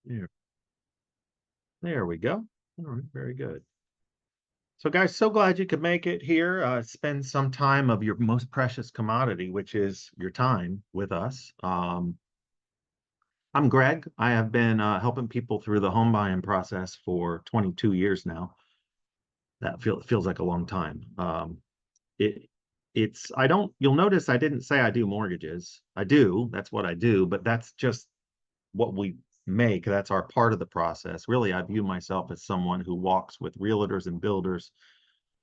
There, there we go. All right, very good. So, guys, so glad you could make it here. Spend some time of your most precious commodity, which is your time with us. I'm Greg. I have been helping people through the home buying process for 22 years now. That feels like a long time. It it's I don't. You'll notice I didn't say I do mortgages. I do. That's what I do, but that's just what we make. That's our part of the process. Really, I view myself as someone who walks with realtors and builders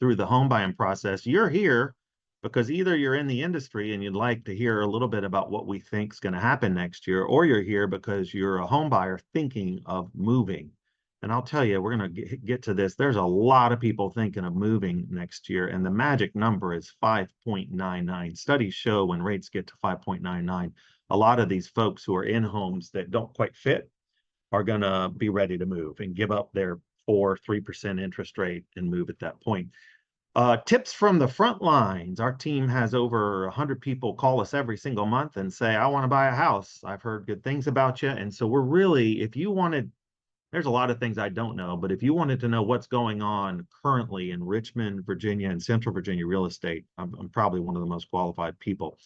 through the home buying process. You're here because either you're in the industry and you'd like to hear a little bit about what we think is going to happen next year, or you're here because you're a home buyer thinking of moving. And I'll tell you, we're going to get to this. There's a lot of people thinking of moving next year, and the magic number is 5.99. Studies show when rates get to 5.99, a lot of these folks who are in homes that don't quite fit are going to be ready to move and give up their 3% interest rate and move at that point. Tips from the front lines. Our team has over 100 people call us every single month and say, I want to buy a house. I've heard good things about you. And so we're really, if you wanted, there's a lot of things I don't know, but if you wanted to know what's going on currently in Richmond, Virginia, and Central Virginia real estate, I'm probably one of the most qualified people.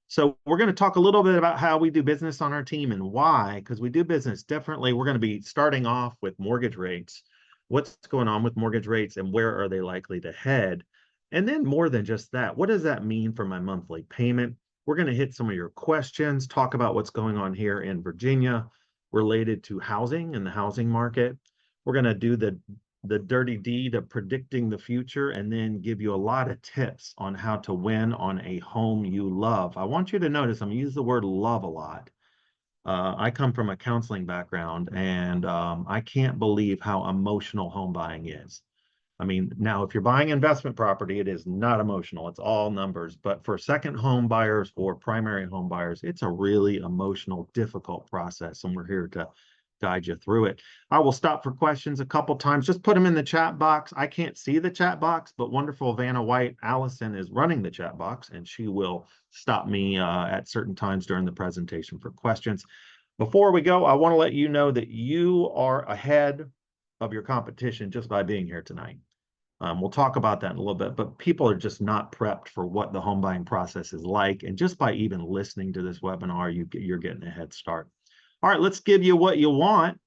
So we're going to talk a little bit about how we do business on our team and why, because we do business differently. We're going to be starting off with mortgage rates. What's going on with mortgage rates and where are they likely to head? And then more than just that, what does that mean for my monthly payment? We're going to hit some of your questions, talk about what's going on here in Virginia related to housing and the housing market. We're going to do the dirty deed of predicting the future and then give you a lot of tips on how to win on a home you love. I want you to notice I'm using the word love a lot. I come from a counseling background and I can't believe how emotional home buying is. I mean, now if you're buying investment property, it is not emotional. It's all numbers. But for second home buyers or primary home buyers, it's a really emotional, difficult process. And we're here to guide you through it. I will stop for questions a couple times. Just put them in the chat box. I can't see the chat box, but wonderful Vanna White, Allison is running the chat box, and she will stop me at certain times during the presentation for questions. Before we go, I want to let you know that you are ahead of your competition just by being here tonight. We'll talk about that in a little bit, but people are just not prepped for what the home buying process is like. And just by even listening to this webinar, you're getting a head start. All right, let's give you what you want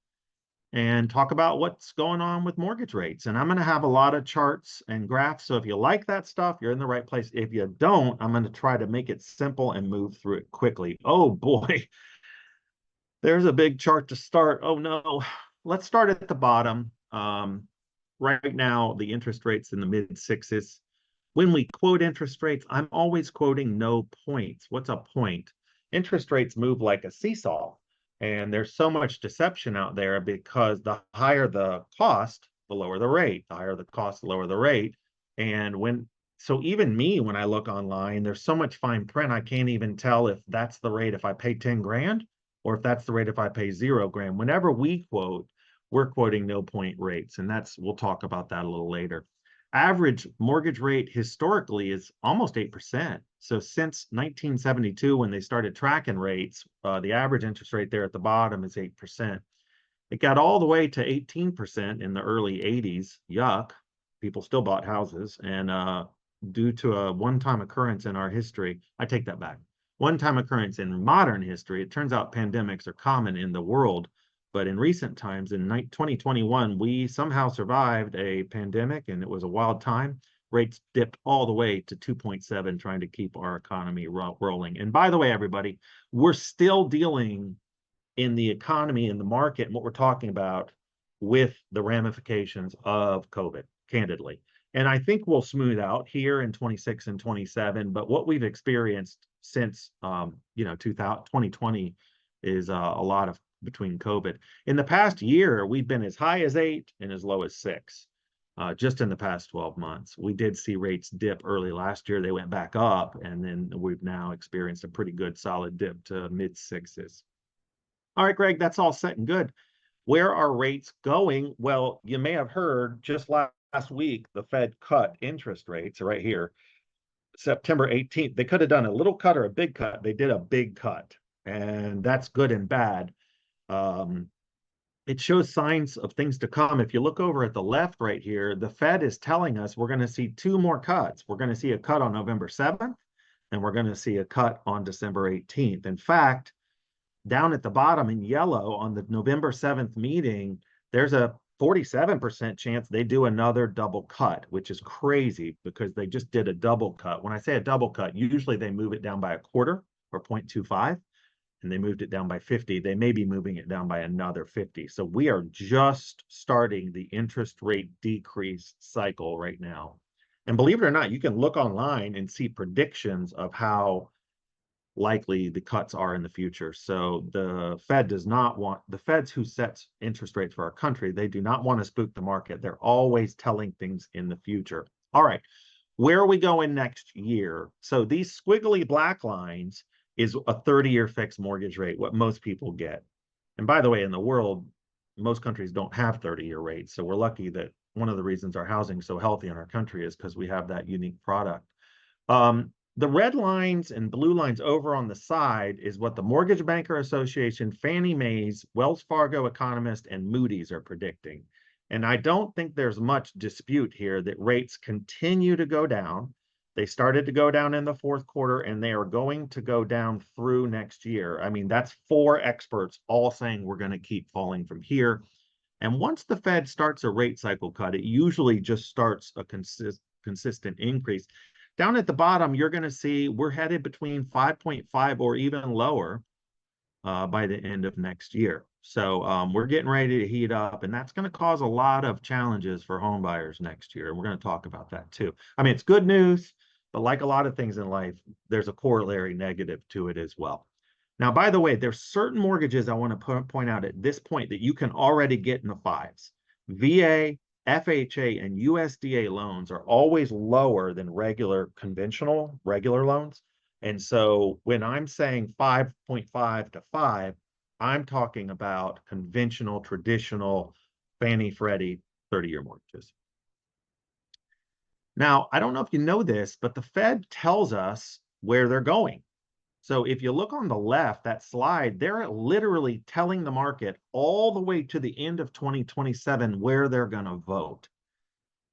and talk about what's going on with mortgage rates. And I'm going to have a lot of charts and graphs. So if you like that stuff, you're in the right place. If you don't, I'm going to try to make it simple and move through it quickly. Oh boy, there's a big chart to start. Oh no, let's start at the bottom. Right now, the interest rate's in the mid sixes. When we quote interest rates, I'm always quoting no points. What's a point? Interest rates move like a seesaw. And there's so much deception out there because the higher the cost, the lower the rate. The higher the cost, the lower the rate. And so even me, when I look online, there's so much fine print, I can't even tell if that's the rate if I pay 10 grand or if that's the rate if I pay 0 grand. Whenever we quote, we're quoting no point rates. And we'll talk about that a little later. Average mortgage rate historically is almost 8%. So since 1972, when they started tracking rates, the average interest rate there at the bottom is 8%. It got all the way to 18% in the early 80s. Yuck. People still bought houses. And due to a one-time occurrence in our history, I take that back. One-time occurrence in modern history, it turns out pandemics are common in the world. But in recent times, in 2021, we somehow survived a pandemic and it was a wild time. Rates dipped all the way to 2.7, trying to keep our economy rolling. And by the way, everybody, we're still dealing in the economy and the market and what we're talking about with the ramifications of COVID, candidly. And I think we'll smooth out here in 26 and 27. But what we've experienced since 2020 is a lot of between COVID. In the past year, we've been as high as 8 and as low as 6. Just in the past 12 months. We did see rates dip early last year. They went back up, and then we've now experienced a pretty good solid dip to mid 6s. All right, Greg, that's all set and good. Where are rates going? Well, you may have heard just last week, the Fed cut interest rates right here. September 18th, they could have done a little cut or a big cut. They did a big cut, and that's good and bad. it shows signs of things to come. If you look over at the left right here, the Fed is telling us we're going to see 2 more cuts. We're going to see a cut on November 7th, and we're going to see a cut on December 18th. In fact, down at the bottom in yellow on the November 7th meeting, there's a 47% chance they do another double cut, which is crazy because they just did a double cut. When I say a double cut, usually they move it down by a quarter or 0.25, and they moved it down by 50. They may be moving it down by another 50. So we are just starting the interest rate decrease cycle right now. And believe it or not, you can look online and see predictions of how likely the cuts are in the future. So the Fed does not want, the Feds who sets interest rates for our country, they do not want to spook the market. They're always telling things in the future. All right, where are we going next year? So these squiggly black lines is a 30-year fixed mortgage rate, what most people get. And by the way, in the world, most countries don't have 30-year rates. So we're lucky that one of the reasons our housing is so healthy in our country is because we have that unique product. The red lines and blue lines over on the side is what the Mortgage Banker Association, Fannie Mae's, Wells Fargo Economist, and Moody's are predicting. And I don't think there's much dispute here that rates continue to go down. They started to go down in the fourth quarter, and they are going to go down through next year. I mean, that's 4 experts all saying we're going to keep falling from here. And once the Fed starts a rate cycle cut, it usually just starts a consistent increase. Down at the bottom, you're going to see we're headed between 5.5 or even lower by the end of next year. So we're getting ready to heat up, and that's going to cause a lot of challenges for home buyers next year. And we're going to talk about that too. I mean, it's good news, but like a lot of things in life, there's a corollary negative to it as well. Now, by the way, there's certain mortgages I want to point out at this point that you can already get in the 5s. VA, FHA, and USDA loans are always lower than regular loans. And so when I'm saying 5.5 to 5, I'm talking about conventional, traditional Fannie Freddie 30-year mortgages. Now, I don't know if you know this, but the Fed tells us where they're going. So if you look on the left, that slide, they're literally telling the market all the way to the end of 2027 where they're going to vote.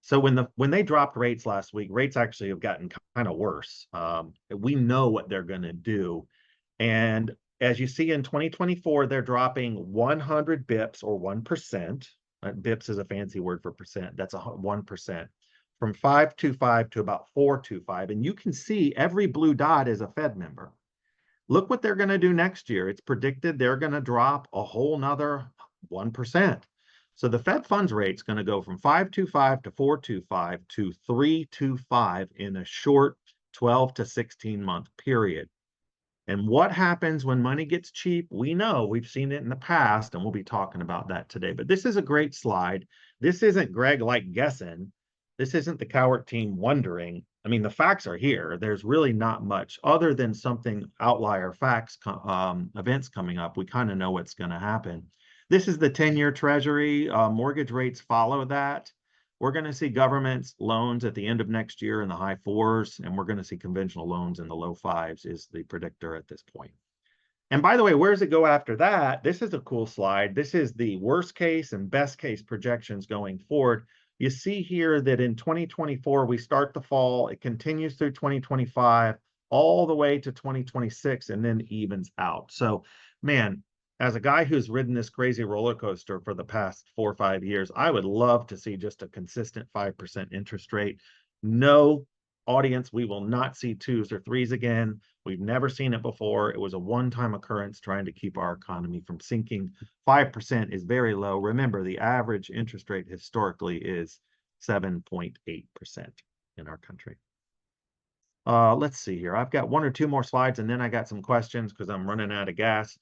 So when they dropped rates last week, rates actually have gotten kind of worse. We know what they're going to do. And as you see in 2024, they're dropping 100 bips or 1%. Bips is a fancy word for percent. That's 1%. From 5.25 to about 4.25. And you can see every blue dot is a Fed member. Look what they're going to do next year. It's predicted they're going to drop a whole nother 1%. So the Fed funds rate is going to go from 5.25 to 4.25 to 3.25 in a short 12 to 16 month period. And what happens when money gets cheap? We know, we've seen it in the past, and we'll be talking about that today. But this is a great slide. This isn't Greg like guessing. This isn't the Cowart team wondering. I mean, the facts are here. There's really not much other than something outlier facts, events coming up. We kind of know what's going to happen. This is the 10-year Treasury. Mortgage rates follow that. We're going to see government loans at the end of next year in the high 4s, and we're going to see conventional loans in the low 5s is the predictor at this point. And by the way, where does it go after that? This is a cool slide. This is the worst case and best case projections going forward. You see here that in 2024, we start the fall. It continues through 2025, all the way to 2026, and then evens out. So, man, as a guy who's ridden this crazy roller coaster for the past 4 or 5 years, I would love to see just a consistent 5% interest rate. No, audience, we will not see 2s or 3s again. We've never seen it before. It was a one-time occurrence trying to keep our economy from sinking. 5% is very low. Remember, the average interest rate historically is 7.8% in our country. Let's see here. I've got 1 or 2 more slides, and then I got some questions because I'm running out of gas.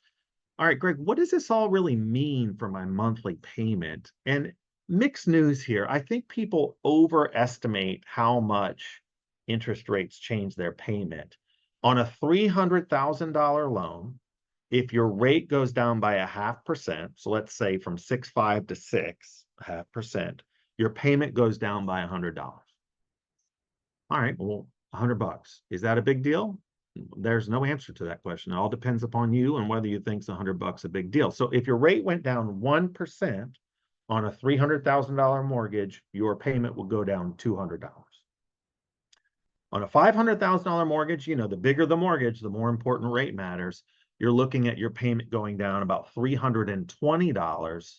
All right, Greg, what does this all really mean for my monthly payment? And mixed news here. I think people overestimate how much interest rates change their payment. On a $300,000 loan, if your rate goes down by 0.5%, so let's say from 6.5 to 6, 0.5%, your payment goes down by $100. All right, well, $100. Is that a big deal? There's no answer to that question. It all depends upon you and whether you think it's $100 a big deal. So if your rate went down 1% on a $300,000 mortgage, your payment will go down $200. On a $500,000 mortgage, you know, the bigger the mortgage, the more important rate matters. You're looking at your payment going down about $320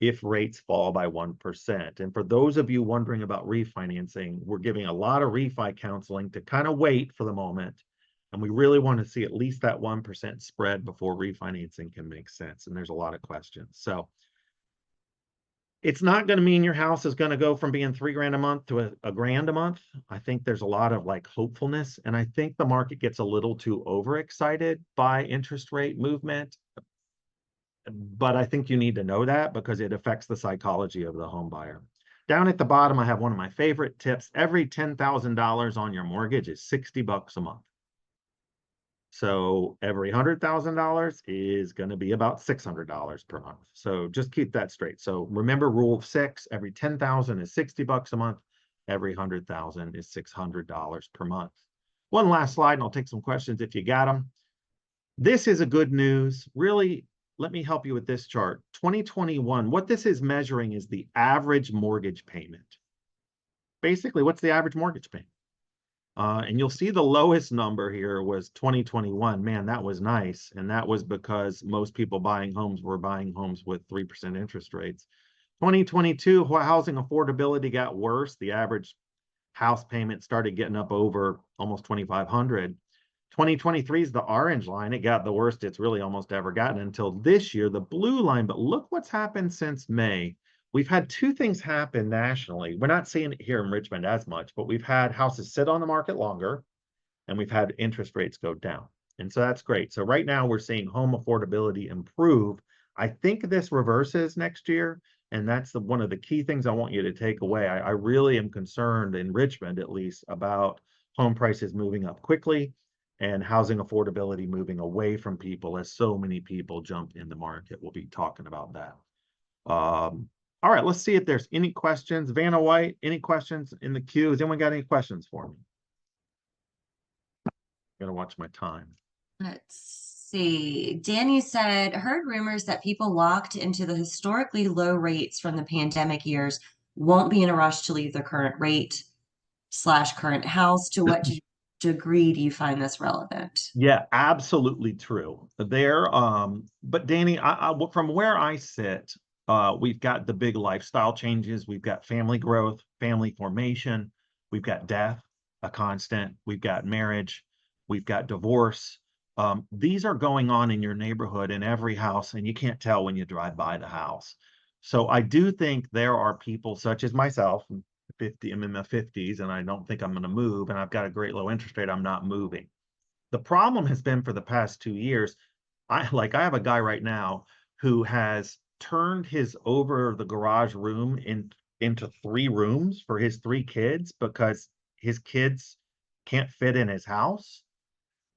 if rates fall by 1%. And for those of you wondering about refinancing, we're giving a lot of refi counseling to kind of wait for the moment. And we really want to see at least that 1% spread before refinancing can make sense. And there's a lot of questions. So it's not going to mean your house is going to go from being $3 grand a month to a grand a month. I think there's a lot of like hopefulness. And I think the market gets a little too overexcited by interest rate movement. But I think you need to know that because it affects the psychology of the home buyer. Down at the bottom, I have one of my favorite tips. Every $10,000 on your mortgage is $60 a month. So every $100,000 is going to be about $600 per month. So just keep that straight. So remember rule of 6, every 10,000 is $60 a month. Every 100,000 is $600 per month. One last slide and I'll take some questions if you got them. This is a good news. Really, let me help you with this chart. 2021, what this is measuring is the average mortgage payment. Basically, what's the average mortgage payment? And you'll see the lowest number here was 2021. Man, that was nice. And that was because most people buying homes were buying homes with 3% interest rates. 2022, housing affordability got worse. The average house payment started getting up over almost $2,500. 2023 is the orange line. It got the worst it's really almost ever gotten until this year, the blue line. But look what's happened since May. We've had two things happen nationally. We're not seeing it here in Richmond as much, but we've had houses sit on the market longer and we've had interest rates go down. And so that's great. So right now we're seeing home affordability improve. I think this reverses next year. And that's one of the key things I want you to take away. I really am concerned in Richmond, at least, about home prices moving up quickly and housing affordability moving away from people as so many people jump in the market. We'll be talking about that. All right, let's see if there's any questions. Vanna White, any questions in the queue? Has anyone got any questions for me? Gotta watch my time. Let's see. Danny said, heard rumors that people locked into the historically low rates from the pandemic years won't be in a rush to leave their current rate / current house. To what degree do you find this relevant? Yeah, absolutely true. There, but Danny, from where I sit, we've got the big lifestyle changes. We've got family growth, family formation. We've got death, a constant. We've got marriage. We've got divorce. These are going on in your neighborhood in every house, and you can't tell when you drive by the house. So I do think there are people such as myself, I'm in my 50s, and I don't think I'm going to move, and I've got a great low interest rate. I'm not moving. The problem has been for the past 2 years, I have a guy right now who has turned his over the garage room into 3 rooms for his 3 kids because his kids can't fit in his house.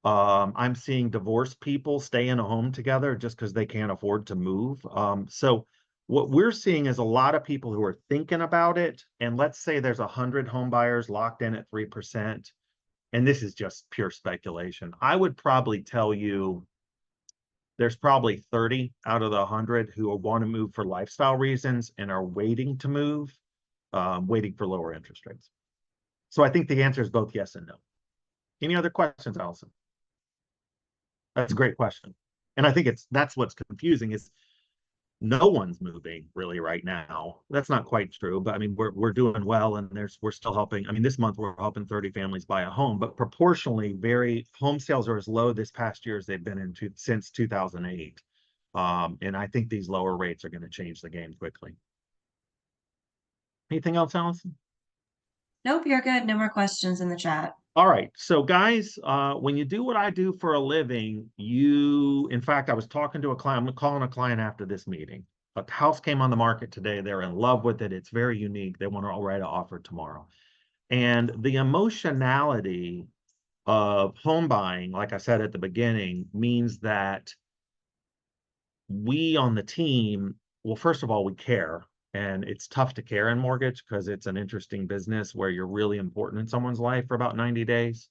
I'm seeing divorced people stay in a home together just because they can't afford to move. So what we're seeing is a lot of people who are thinking about it. And let's say there's 100 home buyers locked in at 3%. And this is just pure speculation. I would probably tell you there's probably 30 out of the 100 who want to move for lifestyle reasons and are waiting to move, waiting for lower interest rates. So I think the answer is both yes and no. Any other questions, Allison? That's a great question. And I think that's what's confusing is no one's moving really right now. That's not quite true, but I mean, we're doing well and we're still helping. I mean, this month we're helping 30 families buy a home, but proportionally home sales are as low this past year as they've been since 2008. And I think these lower rates are going to change the game quickly. Anything else, Allison? Nope, you're good. No more questions in the chat. All right. So guys, when you do what I do for a living, in fact, I was talking to a client, I'm calling a client after this meeting. A house came on the market today. They're in love with it. It's very unique. They want to write an offer tomorrow. And the emotionality of home buying, like I said at the beginning, means that we on the team, well, first of all, we care. And it's tough to care in mortgage because it's an interesting business where you're really important in someone's life for about 90 days.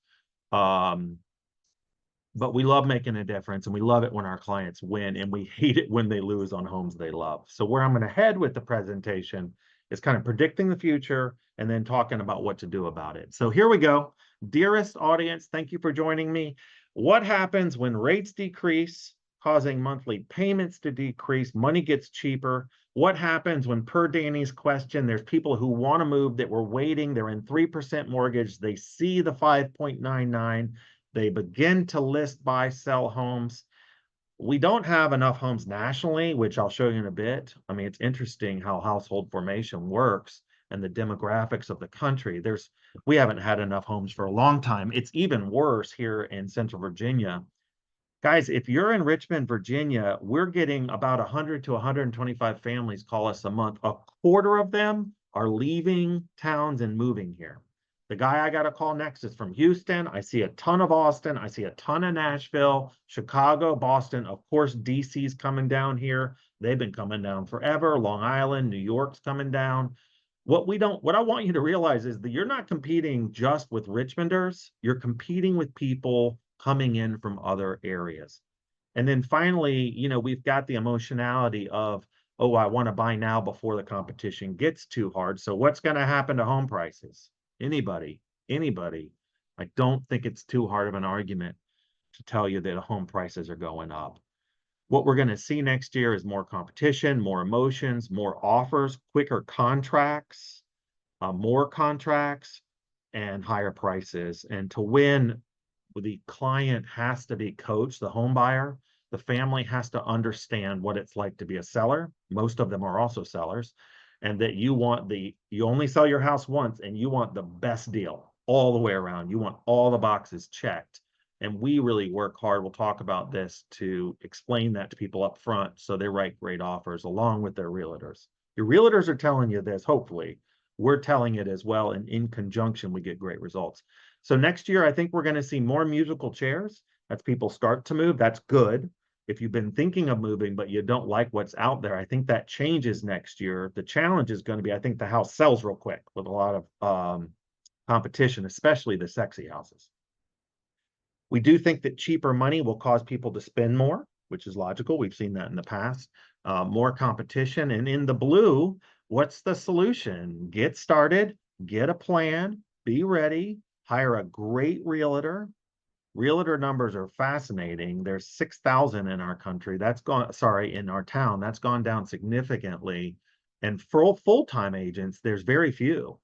but we love making a difference, and we love it when our clients win, and we hate it when they lose on homes they love. So where I'm going to head with the presentation is kind of predicting the future and then talking about what to do about it. So here we go. Dearest audience, thank you for joining me. What happens when rates decrease, causing monthly payments to decrease, money gets cheaper? What happens when, per Danny's question, there's people who want to move that were waiting, they're in 3% mortgage, they see the 5.99, they begin to list, buy, sell homes. We don't have enough homes nationally, which I'll show you in a bit. I mean, it's interesting how household formation works and the demographics of the country. We haven't had enough homes for a long time. It's even worse here in Central Virginia. Guys, if you're in Richmond, Virginia, we're getting about 100 to 125 families call us a month. A quarter of them are leaving towns and moving here. The guy I got to call next is from Houston. I see a ton of Austin. I see a ton of Nashville, Chicago, Boston. Of course, DC's coming down here. They've been coming down forever. Long Island, New York's coming down. What I want you to realize is that you're not competing just with Richmonders. You're competing with people coming in from other areas. And then finally, we've got the emotionality of, oh, I want to buy now before the competition gets too hard. So what's going to happen to home prices? Anybody. I don't think it's too hard of an argument to tell you that home prices are going up. What we're going to see next year is more competition, more emotions, more offers, quicker contracts, more contracts, and higher prices. And to win, the client has to be coached, the home buyer. The family has to understand what it's like to be a seller. Most of them are also sellers. And that you only sell your house once, and you want the best deal all the way around. You want all the boxes checked. And we really work hard. We'll talk about this to explain that to people up front so they write great offers along with their realtors. Your realtors are telling you this, hopefully. We're telling it as well, and in conjunction, we get great results. So next year, I think we're going to see more musical chairs as people start to move. That's good. If you've been thinking of moving, but you don't like what's out there, I think that changes next year. The challenge is going to be, I think the house sells real quick with a lot of competition, especially the sexy houses. We do think that cheaper money will cause people to spend more, which is logical. We've seen that in the past. More competition. And in the blue, what's the solution? Get started, get a plan, be ready, hire a great realtor. Realtor numbers are fascinating. There's 6,000 in our country. In our town, that's gone down significantly. And for full-time agents, there's very few.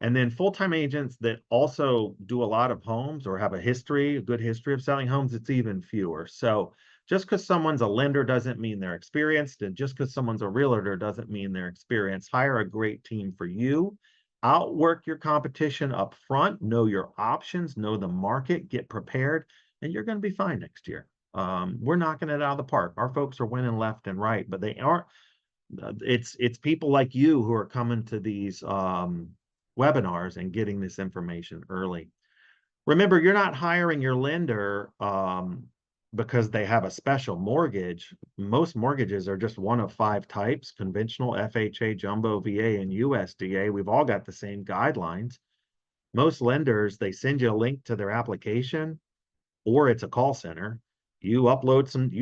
And then full-time agents that also do a lot of homes or have a good history of selling homes, it's even fewer. So just because someone's a lender doesn't mean they're experienced. And just because someone's a realtor doesn't mean they're experienced. Hire a great team for you. Outwork your competition up front, know your options, know the market, get prepared, and you're going to be fine next year. We're knocking it out of the park. Our folks are winning left and right, but they aren't. It's people like you who are coming to these webinars and getting this information early. Remember, you're not hiring your lender because they have a special mortgage. Most mortgages are just one of 5 types: conventional, FHA, jumbo, VA, and USDA. We've all got the same guidelines. Most lenders, they send you a link to their application, or it's a call center. You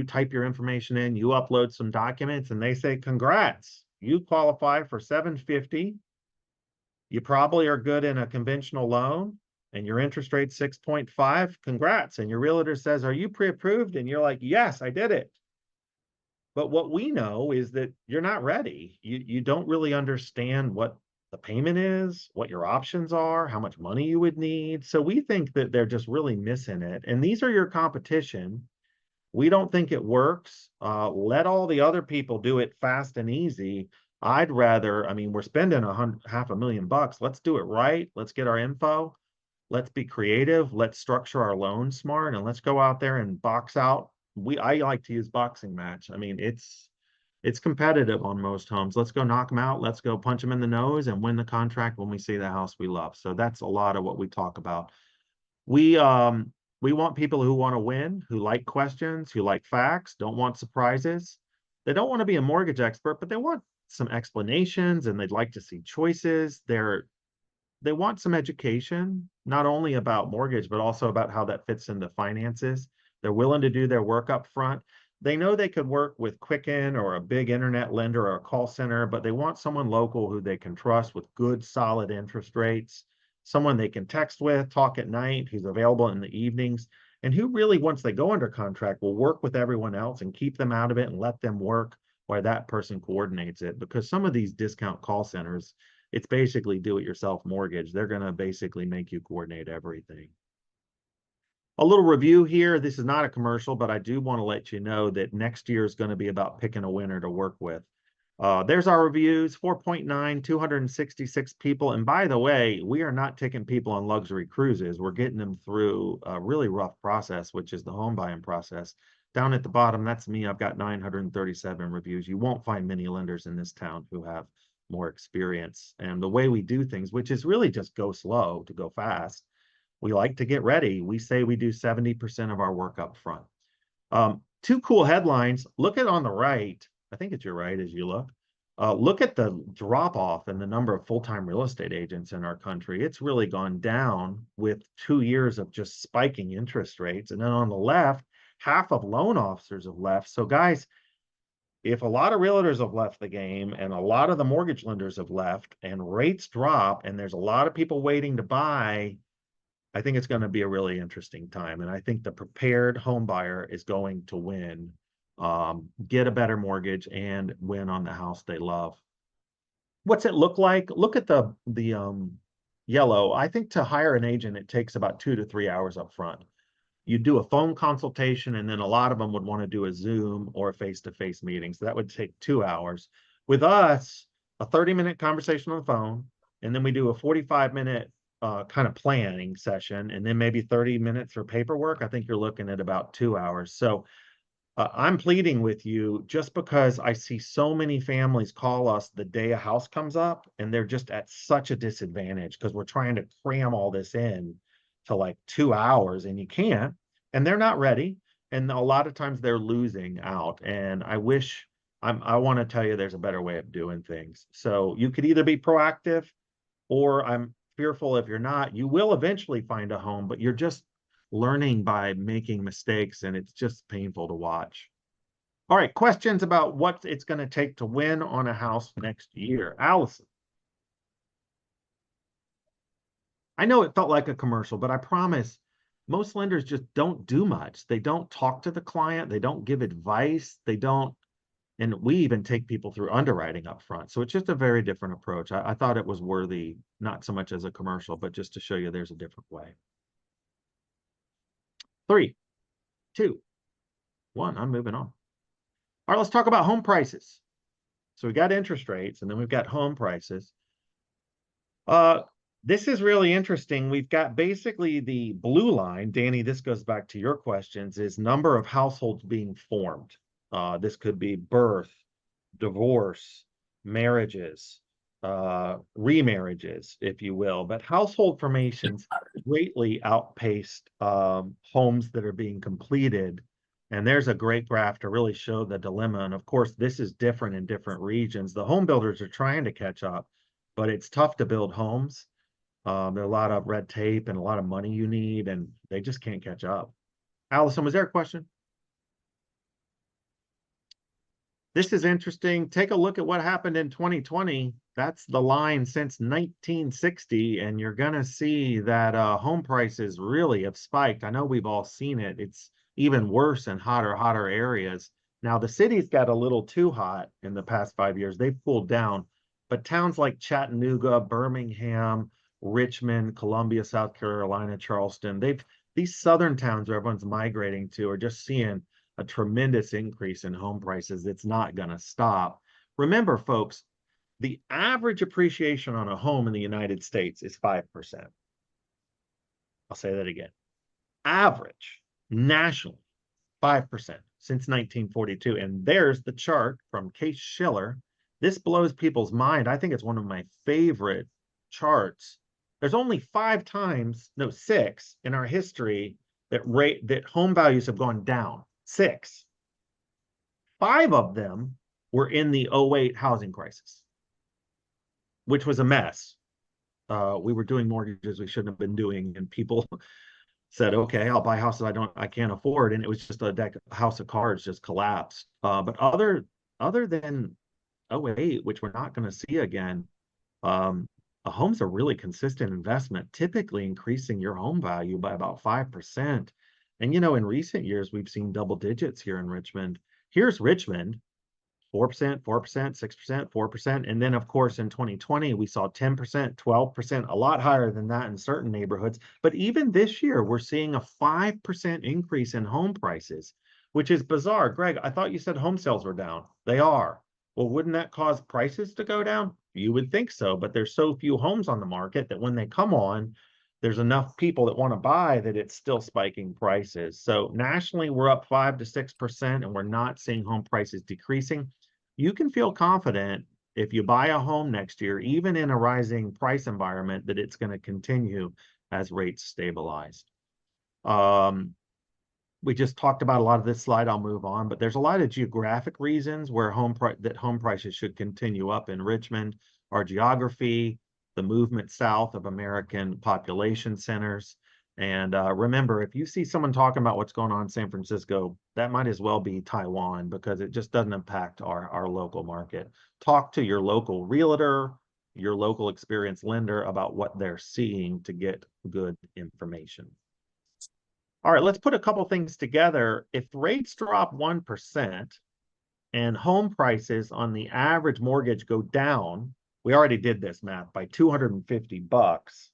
type your information in, you upload some documents, and they say, congrats, you qualify for $750. You probably are good in a conventional loan, and your interest rate 6.5, congrats. And your realtor says, are you pre-approved? And you're like, yes, I did it. But what we know is that you're not ready. You don't really understand what the payment is, what your options are, how much money you would need. So we think that they're just really missing it. And these are your competition. We don't think it works. Let all the other people do it fast and easy. We're spending $500,000. Let's do it right. Let's get our info. Let's be creative. Let's structure our loan smart, and let's go out there and box out. I like to use boxing match. I mean, it's competitive on most homes. Let's go knock them out. Let's go punch them in the nose and win the contract when we see the house we love. So that's a lot of what we talk about. We want people who want to win, who like questions, who like facts, don't want surprises. They don't want to be a mortgage expert, but they want some explanations, and they'd like to see choices. They want some education, not only about mortgage, but also about how that fits into finances. They're willing to do their work up front. They know they could work with Quicken or a big internet lender or a call center, but they want someone local who they can trust with good, solid interest rates, someone they can text with, talk at night, who's available in the evenings, and who really, once they go under contract, will work with everyone else and keep them out of it and let them work while that person coordinates it. Because some of these discount call centers, it's basically do-it-yourself mortgage. They're going to basically make you coordinate everything. A little review here. This is not a commercial, but I do want to let you know that next year is going to be about picking a winner to work with. There's our reviews, 4.9, 266 people. And by the way, we are not taking people on luxury cruises. We're getting them through a really rough process, which is the home buying process. Down at the bottom, that's me. I've got 937 reviews. You won't find many lenders in this town who have more experience. And the way we do things, which is really just go slow to go fast, we like to get ready. We say we do 70% of our work up front. Two cool headlines. Look at on the right. I think it's your right as you look. Look at the drop off in the number of full-time real estate agents in our country. It's really gone down with 2 years of just spiking interest rates. And then on the left, half of loan officers have left. So guys, if a lot of realtors have left the game and a lot of the mortgage lenders have left and rates drop and there's a lot of people waiting to buy, I think it's going to be a really interesting time. And I think the prepared home buyer is going to win, get a better mortgage and win on the house they love. What's it look like? Look at the yellow. I think to hire an agent, it takes about 2 to 3 hours up front. You do a phone consultation, and then a lot of them would want to do a Zoom or a face-to-face meeting. So that would take 2 hours. With us, a 30-minute conversation on the phone, and then we do a 45-minute kind of planning session, and then maybe 30 minutes for paperwork. I think you're looking at about 2 hours. So I'm pleading with you just because I see so many families call us the day a house comes up, and they're just at such a disadvantage because we're trying to cram all this in to like 2 hours, and you can't, and they're not ready. And a lot of times they're losing out. And I want to tell you there's a better way of doing things. So you could either be proactive, or I'm fearful if you're not, you will eventually find a home, but you're just learning by making mistakes, and it's just painful to watch. All right, questions about what it's going to take to win on a house next year. Allison. I know it felt like a commercial, but I promise most lenders just don't do much. They don't talk to the client. They don't give advice. They don't, and we even take people through underwriting up front. So it's just a very different approach. I thought it was worthy, not so much as a commercial, but just to show you there's a different way. 3, 2, 1, I'm moving on. All right, let's talk about home prices. So we got interest rates, and then we've got home prices. This is really interesting. We've got basically the blue line. Danny, this goes back to your questions, is number of households being formed. This could be birth, divorce, marriages, remarriages, if you will. But household formations greatly outpaced homes that are being completed. And there's a great graph to really show the dilemma. And of course, this is different in different regions. The home builders are trying to catch up, but it's tough to build homes. There's a lot of red tape and a lot of money you need, and they just can't catch up. Allison, was there a question? This is interesting. Take a look at what happened in 2020. That's the line since 1960, and you're going to see that home prices really have spiked. I know we've all seen it. It's even worse in hotter areas. Now, the city's got a little too hot in the past 5 years. They've cooled down, but towns like Chattanooga, Birmingham, Richmond, Columbia, South Carolina, Charleston, these southern towns where everyone's migrating to are just seeing a tremendous increase in home prices. It's not going to stop. Remember, folks, the average appreciation on a home in the United States is 5%. I'll say that again. Average nationally, 5% since 1942. And there's the chart from Case-Shiller. This blows people's mind. I think it's one of my favorite charts. There's only 6 in our history that home values have gone down. 6. 5 of them were in the 2008 housing crisis, which was a mess. We were doing mortgages we shouldn't have been doing, and people said, okay, I'll buy houses I can't afford. And it was just a house of cards just collapsed. But other than '08, which we're not going to see again, um, a home's a really consistent investment, typically increasing your home value by about 5%. And, in recent years, we've seen double digits here in Richmond. Here's Richmond, 4%, 4%, 6%, 4%. And then, of course, in 2020, we saw 10%, 12%, a lot higher than that in certain neighborhoods. But even this year, we're seeing a 5% increase in home prices, which is bizarre. Greg, I thought you said home sales were down. They are. Well, wouldn't that cause prices to go down? You would think so, but there's so few homes on the market that when they come on, there's enough people that want to buy that it's still spiking prices. So nationally, we're up 5 to 6%, and we're not seeing home prices decreasing. You can feel confident if you buy a home next year, even in a rising price environment, that it's going to continue as rates stabilize. We just talked about a lot of this slide. I'll move on, but there's a lot of geographic reasons where home prices should continue up in Richmond. Our geography, the movement south of American population centers. And remember, if you see someone talking about what's going on in San Francisco, that might as well be Taiwan, because it just doesn't impact our local market. Talk to your local realtor, your local experienced lender about what they're seeing to get good information. All right, let's put a couple things together. If rates drop 1% and home prices on the average mortgage go down, we already did this math, by $250.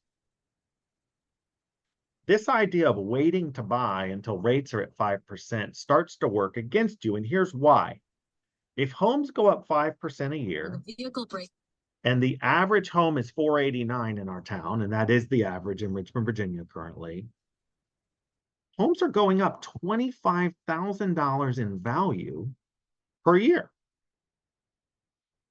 This idea of waiting to buy until rates are at 5% starts to work against you. And here's why. If homes go up 5% a year, and the average home is $489 in our town, and that is the average in Richmond, Virginia currently, homes are going up $25,000 in value per year.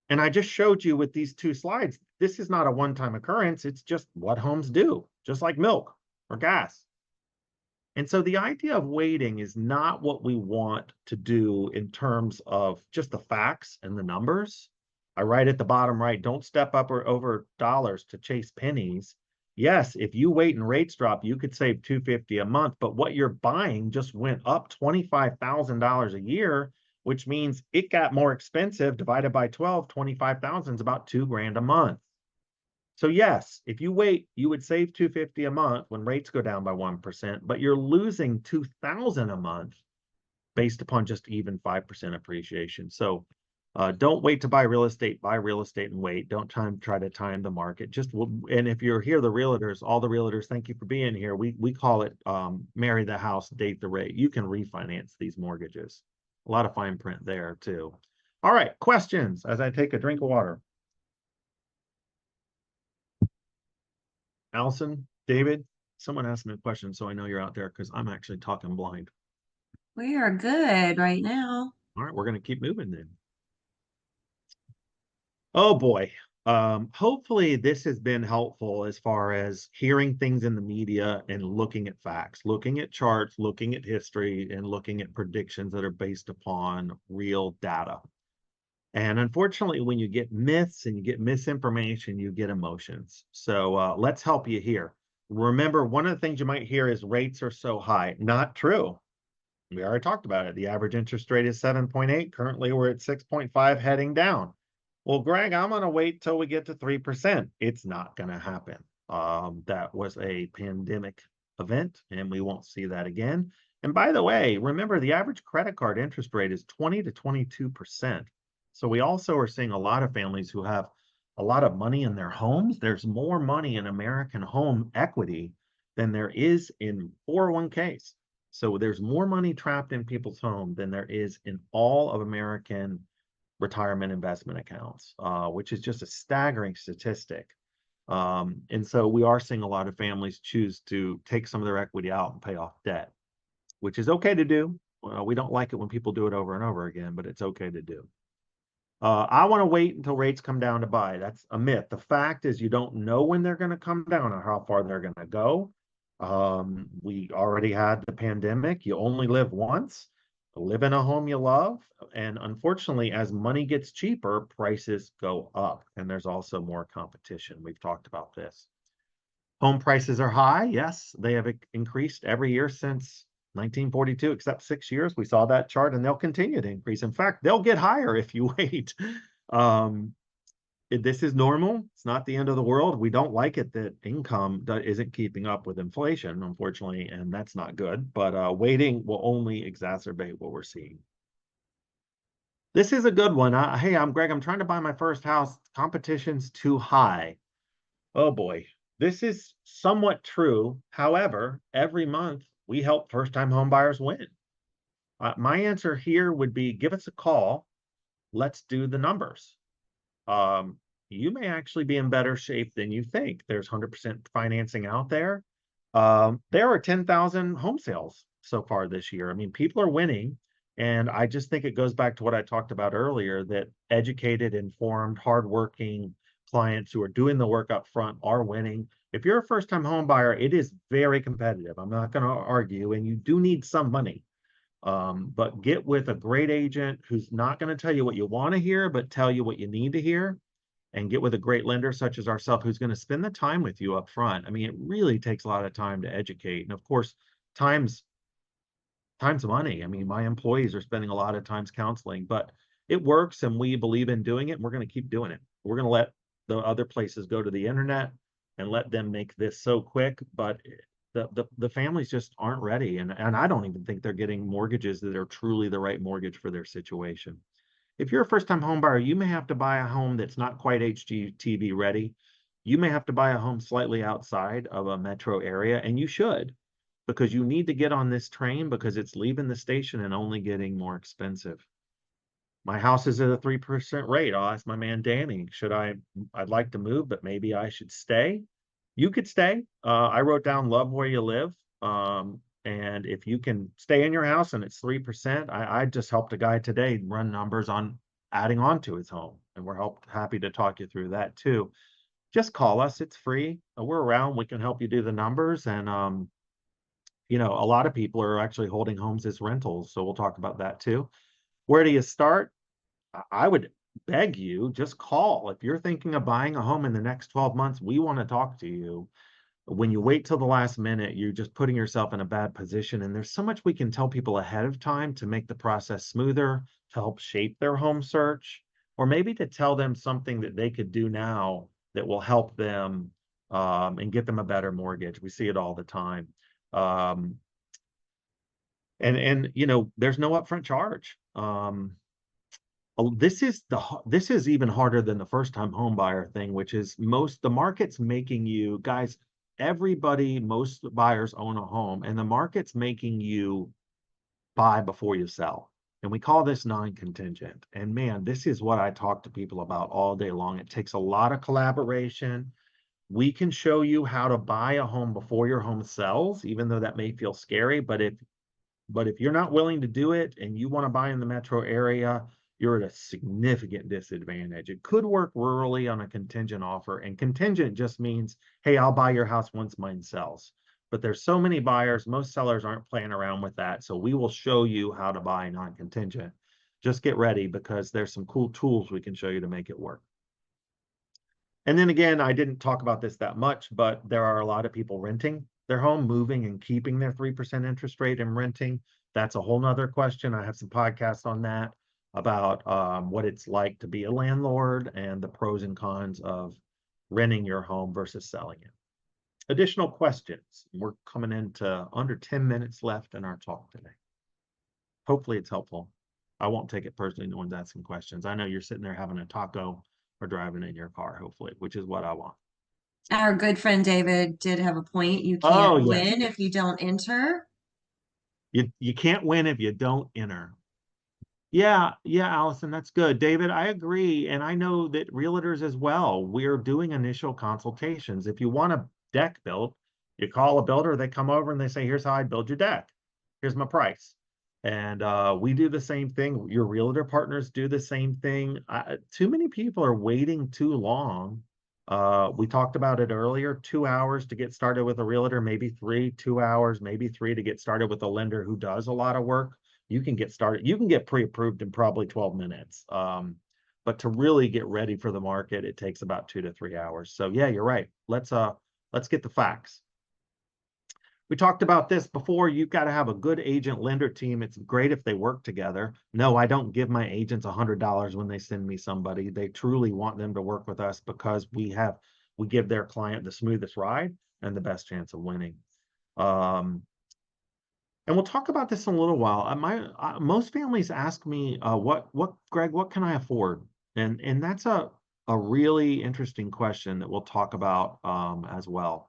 And I just showed you with these two slides, this is not a one-time occurrence. It's just what homes do, just like milk or gas. And so the idea of waiting is not what we want to do in terms of just the facts and the numbers. I write at the bottom right, don't step up or over dollars to chase pennies. Yes, if you wait and rates drop, you could save $250 a month, but what you're buying just went up $25,000 a year, which means it got more expensive. Divided by 12, 25,000 is about $2,000 a month. So yes, if you wait, you would save $250 a month when rates go down by 1%, but you're losing $2,000 a month based upon just even 5% appreciation. So don't wait to buy real estate and wait. Don't try to time the market. And if you're here, the realtors, all the realtors, thank you for being here. We call it marry the house, date the rate. You can refinance these mortgages. A lot of fine print there too. All right, questions as I take a drink of water. Allison, David, someone asked me a question, so I know you're out there because I'm actually talking blind. We are good right now. All right, we're going to keep moving then. Oh boy. Hopefully this has been helpful as far as hearing things in the media and looking at facts, looking at charts, looking at history, and looking at predictions that are based upon real data. And unfortunately, when you get myths and you get misinformation, you get emotions. So let's help you here. Remember, one of the things you might hear is rates are so high. Not true. We already talked about it. The average interest rate is 7.8. Currently, we're at 6.5 heading down. Well, Greg, I'm going to wait till we get to 3%. It's not going to happen. That was a pandemic event, and we won't see that again. And by the way, remember, the average credit card interest rate is 20 to 22%. So we also are seeing a lot of families who have a lot of money in their homes. There's more money in American home equity than there is in 401ks. So there's more money trapped in people's home than there is in all of American retirement investment accounts, which is just a staggering statistic. And so we are seeing a lot of families choose to take some of their equity out and pay off debt, which is okay to do. We don't like it when people do it over and over again, but it's okay to do. I want to wait until rates come down to buy. That's a myth. The fact is you don't know when they're going to come down or how far they're going to go. We already had the pandemic. You only live once. Live in a home you love. And unfortunately, as money gets cheaper, prices go up. And there's also more competition. We've talked about this. Home prices are high. Yes, they have increased every year since 1942, except 6 years. We saw that chart, and they'll continue to increase. In fact, they'll get higher if you wait. Um, this is normal. It's not the end of the world. We don't like it that income isn't keeping up with inflation, unfortunately, and that's not good. But waiting will only exacerbate what we're seeing. This is a good one. Hey, I'm Greg. I'm trying to buy my first house. Competition's too high. Oh boy, this is somewhat true. However, every month we help first-time homebuyers win. My answer here would be give us a call. Let's do the numbers. You may actually be in better shape than you think. There's 100% financing out there. There are 10,000 home sales so far this year. I mean, people are winning. And I just think it goes back to what I talked about earlier, that educated, informed, hardworking clients who are doing the work up front are winning. If you're a first-time home buyer, it is very competitive. I'm not going to argue, and you do need some money. But get with a great agent who's not going to tell you what you want to hear, but tell you what you need to hear. And get with a great lender such as ourselves who's going to spend the time with you up front. I mean, it really takes a lot of time to educate. And of course, time's money. I mean, my employees are spending a lot of times counseling, but it works and we believe in doing it. And we're going to keep doing it. We're going to let the other places go to the internet and let them make this so quick, but the families just aren't ready. And I don't even think they're getting mortgages that are truly the right mortgage for their situation. If you're a first-time home buyer, you may have to buy a home that's not quite HGTV ready. You may have to buy a home slightly outside of a metro area, and you should, because you need to get on this train because it's leaving the station and only getting more expensive. My house is at a 3% rate. I'll ask my man Danny, I'd like to move, but maybe I should stay. You could stay. I wrote down love where you live. And if you can stay in your house and it's 3%, I just helped a guy today run numbers on adding on to his home. And we're happy to talk you through that too. Just call us. It's free. We're around. We can help you do the numbers. And, a lot of people are actually holding homes as rentals. So we'll talk about that too. Where do you start? I would beg you, just call. If you're thinking of buying a home in the next 12 months, we want to talk to you. When you wait till the last minute, you're just putting yourself in a bad position. And there's so much we can tell people ahead of time to make the process smoother, to help shape their home search, or maybe to tell them something that they could do now that will help them and get them a better mortgage. We see it all the time. And there's no upfront charge. This is even harder than the first time home buyer thing, which is the market's making you guys, most buyers own a home, and the market's making you buy before you sell. And we call this non-contingent. And man, this is what I talk to people about all day long. It takes a lot of collaboration. We can show you how to buy a home before your home sells, even though that may feel scary. But if you're not willing to do it and you want to buy in the metro area, you're at a significant disadvantage. It could work rurally on a contingent offer, and contingent just means, hey, I'll buy your house once mine sells. But there's so many buyers, most sellers aren't playing around with that. So we will show you how to buy non-contingent. Just get ready because there's some cool tools we can show you to make it work. And then again, I didn't talk about this that much, but there are a lot of people renting their home, moving and keeping their 3% interest rate and renting. That's a whole nother question. I have some podcasts on that about what it's like to be a landlord and the pros and cons of renting your home versus selling it. Additional questions. We're coming into under 10 minutes left in our talk today. Hopefully it's helpful. I won't take it personally. No one's asking questions. I know you're sitting there having a taco or driving in your car, hopefully, which is what I want. Our good friend David did have a point. You Oh, can't yes. win if you don't enter. You can't win if you don't enter. Yeah, Allison, that's good. David, I agree. And I know that realtors as well, we're doing initial consultations. If you want a deck built, you call a builder, they come over and they say, here's how I build your deck. Here's my price. And we do the same thing. Your realtor partners do the same thing. Too many people are waiting too long. We talked about it earlier, 2 hours to get started with a realtor, maybe 3, 2 hours, maybe 3 to get started with a lender who does a lot of work. You can get started. You can get pre-approved in probably 12 minutes. But to really get ready for the market, it takes about 2 to 3 hours. So yeah, you're right. Let's Let's get the facts. We talked about this before. You've got to have a good agent lender team. It's great if they work together. No, I don't give my agents $100 when they send me somebody. They truly want them to work with us because we give their client the smoothest ride and the best chance of winning. And we'll talk about this in a little while. Most families ask me, Greg, what can I afford? And that's a really interesting question that we'll talk about as well.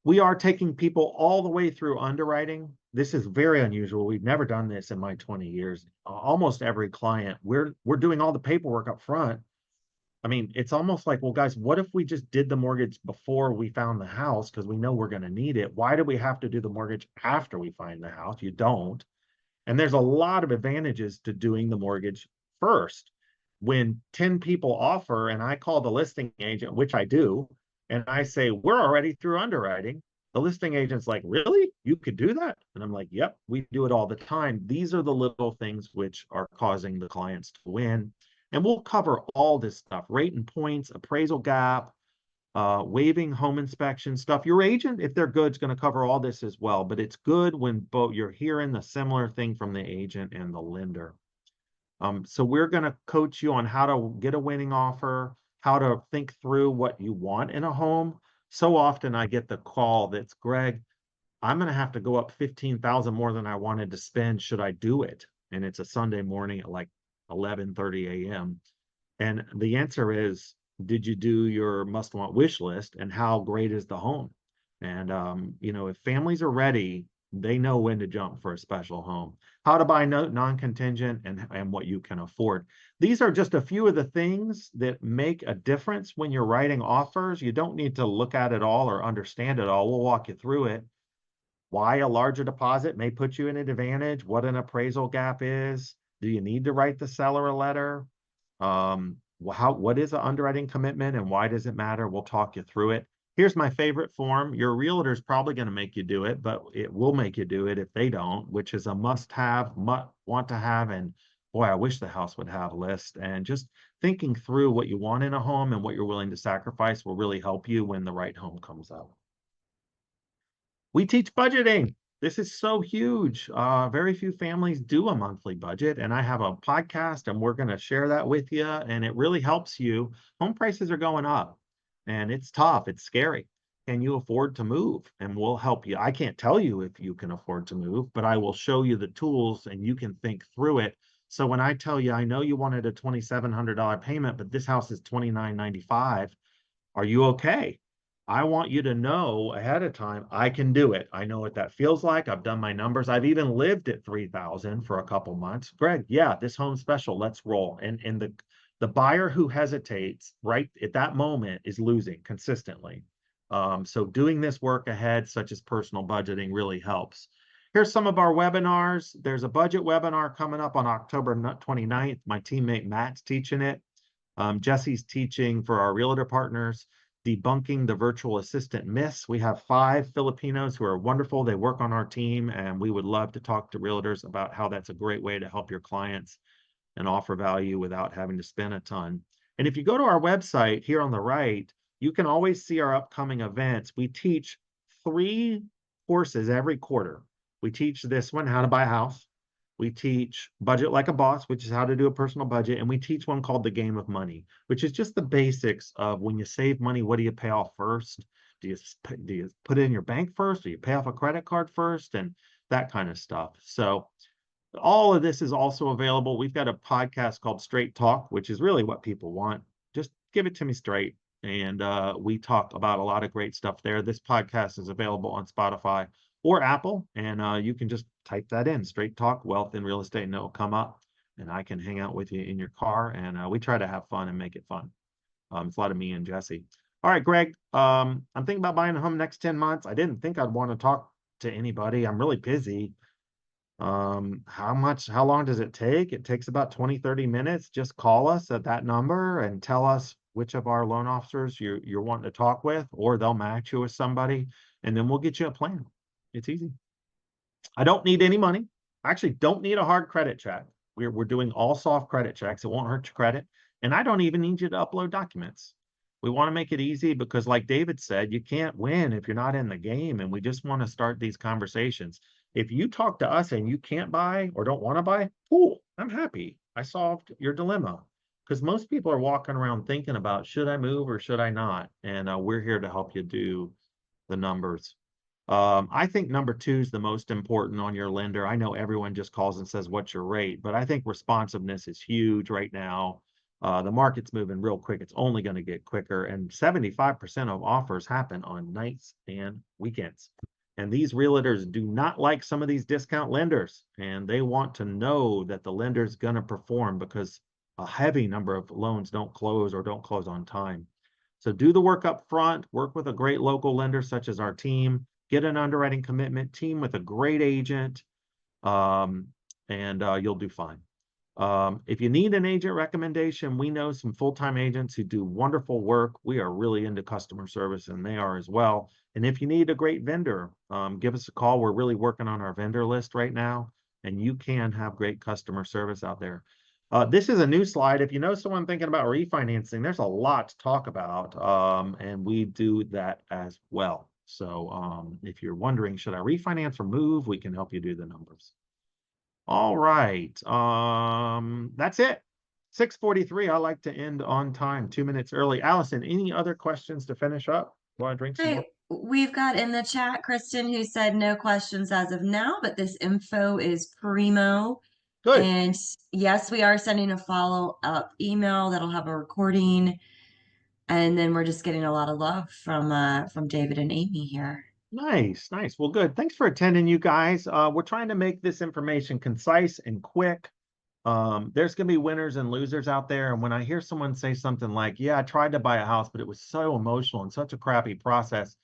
We are taking people all the way through underwriting. This is very unusual. We've never done this in my 20 years. Almost every client, we're doing all the paperwork up front. I mean, it's almost like, well, guys, what if we just did the mortgage before we found the house because we know we're going to need it? Why do we have to do the mortgage after we find the house? You don't. And there's a lot of advantages to doing the mortgage first. When 10 people offer and I call the listing agent, which I do, and I say, we're already through underwriting, the listing agent's like, really? You could do that? And I'm like, yep, we do it all the time. These are the little things which are causing the clients to win. And we'll cover all this stuff, rate and points, appraisal gap, waiving home inspection stuff. Your agent, if they're good, is going to cover all this as well. But it's good when both you're hearing the similar thing from the agent and the lender. So we're going to coach you on how to get a winning offer, how to think through what you want in a home. So often I get the call that's, Greg, I'm going to have to go up 15,000 more than I wanted to spend. Should I do it? And it's a Sunday morning at like 11:30 a.m. And the answer is, did you do your must-want wish list, and how great is the home? And if families are ready, they know when to jump for a special home. How to buy non-contingent and what you can afford. These are just a few of the things that make a difference when you're writing offers. You don't need to look at it all or understand it all. We'll walk you through it. Why a larger deposit may put you in an advantage, what an appraisal gap is. Do you need to write the seller a letter? What is an underwriting commitment and why does it matter? We'll talk you through it. Here's my favorite form. Your realtor is probably going to make you do it, but it will make you do it if they don't, which is a must-have, want to have, and boy, I wish the house would have list. And just thinking through what you want in a home and what you're willing to sacrifice will really help you when the right home comes up. We teach budgeting. This is so huge. Very few families do a monthly budget, and I have a podcast, and we're going to share that with you, and it really helps you. Home prices are going up, and it's tough. It's scary. Can you afford to move? And we'll help you. I can't tell you if you can afford to move, but I will show you the tools, and you can think through it. So when I tell you, I know you wanted a $2,700 payment, but this house is $2,995. Are you okay? I want you to know ahead of time, I can do it. I know what that feels like. I've done my numbers. I've even lived at 3,000 for a couple months. Greg, yeah, this home's special. Let's roll. And the buyer who hesitates right at that moment is losing consistently. So doing this work ahead, such as personal budgeting, really helps. Here's some of our webinars. There's a budget webinar coming up on October 29th. My teammate Matt's teaching it. Jesse's teaching for our realtor partners, debunking the virtual assistant myths. We have 5 Filipinos who are wonderful. They work on our team, and we would love to talk to realtors about how that's a great way to help your clients and offer value without having to spend a ton. And if you go to our website here on the right, you can always see our upcoming events. We teach 3 courses every quarter. We teach this one, how to buy a house. We teach Budget Like a Boss, which is how to do a personal budget. And we teach one called The Game of Money, which is just the basics of when you save money, what do you pay off first? Do you put it in your bank first? Do you pay off a credit card first? And that kind of stuff. So all of this is also available. We've got a podcast called Straight Talk, which is really what people want. Just give it to me straight. And we talk about a lot of great stuff there. This podcast is available on Spotify or Apple, and you can just type that in, Straight Talk, Wealth and Real Estate, and it'll come up, and I can hang out with you in your car, and we try to have fun and make it fun. It's a lot of me and Jesse. All right, Greg, I'm thinking about buying a home next 10 months. I didn't think I'd want to talk to anybody. I'm really busy. How long does it take? It takes about 20-30 minutes. Just call us at that number and tell us which of our loan officers you're wanting to talk with, or they'll match you with somebody, and then we'll get you a plan. It's easy. I don't need any money. I actually don't need a hard credit check. We're doing all soft credit checks. It won't hurt your credit. And I don't even need you to upload documents. We want to make it easy because like David said, you can't win if you're not in the game. And we just want to start these conversations. If you talk to us and you can't buy or don't want to buy, cool, I'm happy. I solved your dilemma. Because most people are walking around thinking about, should I move or should I not? And we're here to help you do the numbers. I think number 2 is the most important on your lender. I know everyone just calls and says, what's your rate? But I think responsiveness is huge right now. The market's moving real quick. It's only going to get quicker. And 75% of offers happen on nights and weekends. And these realtors do not like some of these discount lenders. And they want to know that the lender's going to perform because a heavy number of loans don't close or don't close on time. So do the work up front, work with a great local lender such as our team, get an underwriting commitment, team with a great agent, and you'll do fine. If you need an agent recommendation, we know some full-time agents who do wonderful work. We are really into customer service and they are as well. And if you need a great vendor, give us a call. We're really working on our vendor list right now, and you can have great customer service out there. This is a new slide. If you know someone thinking about refinancing, there's a lot to talk about, and we do that as well. So if you're wondering, should I refinance or move, we can help you do the numbers. All right. That's it. 6:43. I like to end on time, 2 minutes early. Allison, any other questions to finish up? Want to drink some more? Hey, we've got in the chat Kristen who said no questions as of now, but this info is primo. Good. And yes, we are sending a follow-up email that'll have a recording. And then we're just getting a lot of love from David and Amy here. Nice, nice. Well, good. Thanks for attending, you guys. We're trying to make this information concise and quick. There's going to be winners and losers out there. And when I hear someone say something like, yeah, I tried to buy a house, but it was so emotional and such a crappy process,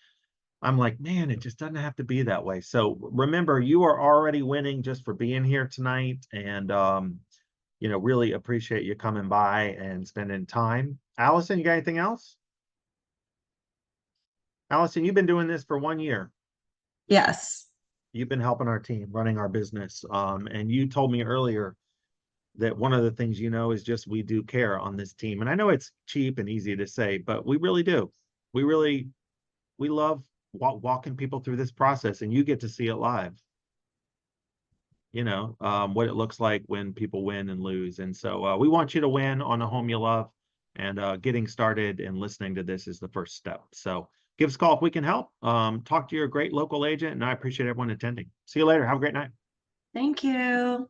I'm like, man, it just doesn't have to be that way. So remember, you are already winning just for being here tonight. And, really appreciate you coming by and spending time. Allison, you got anything else? Allison, you've been doing this for 1 year. Yes. You've been helping our team, running our business. And you told me earlier that one of the things is just we do care on this team. And I know it's cheap and easy to say, but we really do. We love walking people through this process, and you get to see it live. What it looks like when people win and lose. And so we want you to win on a home you love, and getting started and listening to this is the first step. So give us a call if we can help. Talk to your great local agent, and I appreciate everyone attending. See you later. Have a great night. Thank you.